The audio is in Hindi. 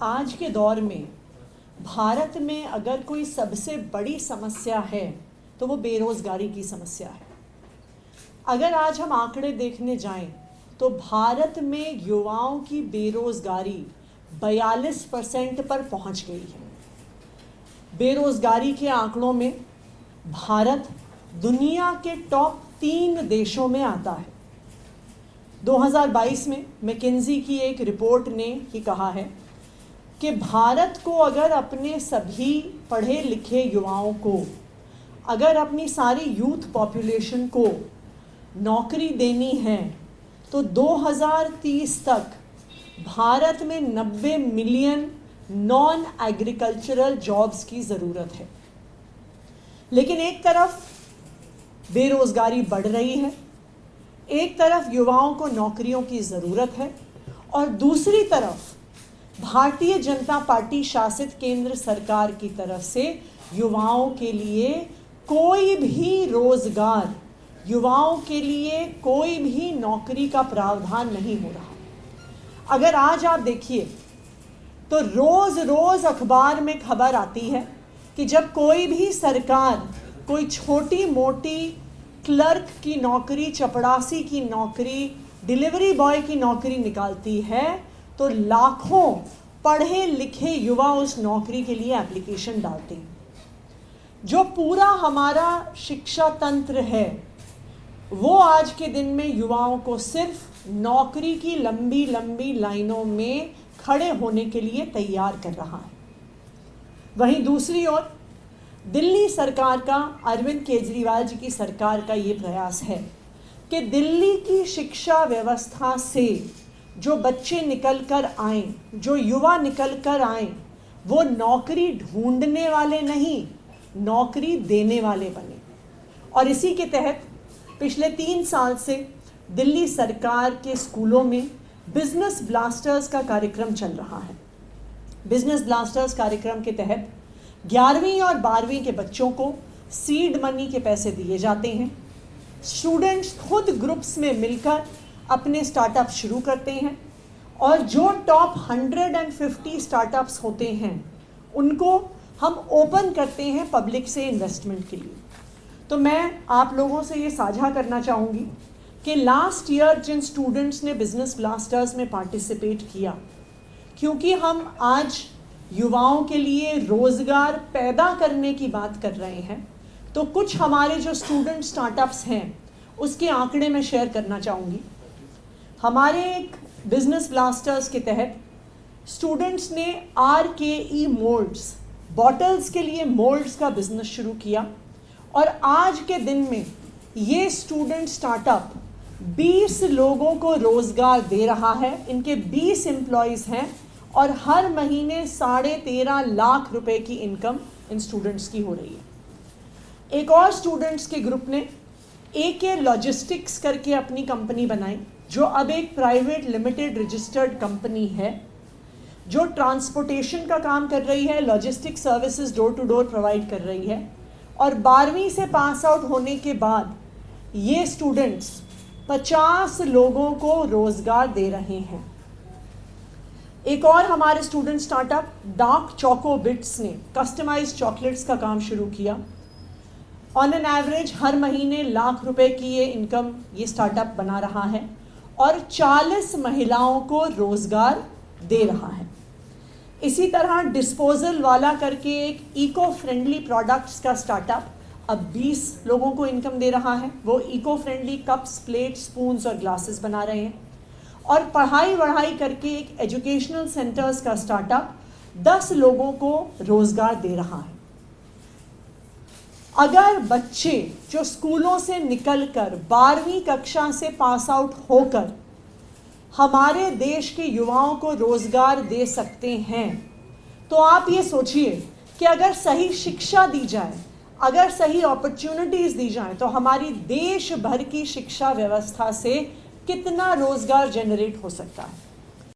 आज के दौर में भारत में अगर कोई सबसे बड़ी समस्या है तो वो बेरोज़गारी की समस्या है। अगर आज हम आंकड़े देखने जाएं तो भारत में युवाओं की बेरोज़गारी 42% पर पहुंच गई है। बेरोज़गारी के आंकड़ों में भारत दुनिया के टॉप 3 देशों में आता है। 2022 में मैकिन्जी की एक रिपोर्ट ने ही कहा है कि भारत को अगर अपने सभी पढ़े लिखे युवाओं को, अगर अपनी सारी यूथ पॉपुलेशन को नौकरी देनी है तो 2030 तक भारत में 90 मिलियन नॉन एग्रीकल्चरल जॉब्स की ज़रूरत है। लेकिन एक तरफ बेरोज़गारी बढ़ रही है, एक तरफ युवाओं को नौकरियों की ज़रूरत है और दूसरी तरफ भारतीय जनता पार्टी शासित केंद्र सरकार की तरफ से युवाओं के लिए कोई भी रोज़गार, युवाओं के लिए कोई भी नौकरी का प्रावधान नहीं हो रहा। अगर आज आप देखिए तो रोज़ रोज़ अखबार में खबर आती है कि जब कोई भी सरकार कोई छोटी मोटी क्लर्क की नौकरी, चपड़ासी की नौकरी, डिलीवरी बॉय की नौकरी निकालती है तो लाखों पढ़े लिखे युवा उस नौकरी के लिए एप्लीकेशन डालते हैं। जो पूरा हमारा शिक्षा तंत्र है वो आज के दिन में युवाओं को सिर्फ नौकरी की लंबी लंबी लाइनों में खड़े होने के लिए तैयार कर रहा है। वहीं दूसरी ओर दिल्ली सरकार का, अरविंद केजरीवाल जी की सरकार का ये प्रयास है कि दिल्ली की शिक्षा व्यवस्था से जो बच्चे निकल कर आएँ, जो युवा निकल कर आएँ, वो नौकरी ढूंढने वाले नहीं, नौकरी देने वाले बने। और इसी के तहत पिछले 3 साल से दिल्ली सरकार के स्कूलों में बिजनेस ब्लास्टर्स का कार्यक्रम चल रहा है। बिजनेस ब्लास्टर्स कार्यक्रम के तहत 11वीं और 12वीं के बच्चों को सीड मनी के पैसे दिए जाते हैं। स्टूडेंट्स खुद ग्रुप्स में मिलकर अपने स्टार्टअप शुरू करते हैं और जो टॉप 150 स्टार्टअप्स होते हैं उनको हम ओपन करते हैं पब्लिक से इन्वेस्टमेंट के लिए। तो मैं आप लोगों से ये साझा करना चाहूँगी कि लास्ट ईयर जिन स्टूडेंट्स ने बिजनेस ब्लास्टर्स में पार्टिसिपेट किया, क्योंकि हम आज युवाओं के लिए रोज़गार पैदा करने की बात कर रहे हैं, तो कुछ हमारे जो स्टूडेंट स्टार्टअप्स हैं उसके आंकड़े मैं शेयर करना चाहूँगी। हमारे एक बिजनेस ब्लास्टर्स के तहत स्टूडेंट्स ने RKE मोल्ड्स, बॉटल्स के लिए मोल्ड्स का बिजनेस शुरू किया और आज के दिन में ये स्टूडेंट स्टार्टअप 20 लोगों को रोज़गार दे रहा है। इनके 20 एम्प्लॉयज़ हैं और हर महीने 13.5 लाख रुपए की इनकम इन स्टूडेंट्स की हो रही है। एक और स्टूडेंट्स के ग्रुप ने AK लॉजिस्टिक्स करके अपनी कंपनी बनाई, जो अब एक प्राइवेट लिमिटेड रजिस्टर्ड कंपनी है, जो ट्रांसपोर्टेशन का काम कर रही है, logistic services door to door provide कर रही है। और 12वीं से पास आउट होने के बाद ये स्टूडेंट्स 50 लोगों को रोज़गार दे रहे हैं। एक और हमारे student startup dark choco bits ने कस्टमाइज्ड चॉकलेट्स का काम शुरू किया। ऑन एन एवरेज हर महीने लाख रुपए की ये इनकम ये स्टार्टअप बना रहा है और 40 महिलाओं को रोज़गार दे रहा है। इसी तरह डिस्पोजल वाला करके एक इको फ्रेंडली प्रोडक्ट्स का स्टार्टअप अब 20 लोगों को इनकम दे रहा है। वो eco friendly cups, plate, spoons और ग्लासेस बना रहे हैं। और पढ़ाई वढ़ाई करके एक एजुकेशनल सेंटर्स का स्टार्टअप 10 लोगों को रोज़गार दे रहा है। अगर बच्चे जो स्कूलों से निकलकर 12वीं कक्षा से पास आउट होकर हमारे देश के युवाओं को रोज़गार दे सकते हैं, तो आप ये सोचिए कि अगर सही शिक्षा दी जाए, अगर सही अपॉर्चुनिटीज़ दी जाए, तो हमारी देश भर की शिक्षा व्यवस्था से कितना रोज़गार जनरेट हो सकता है।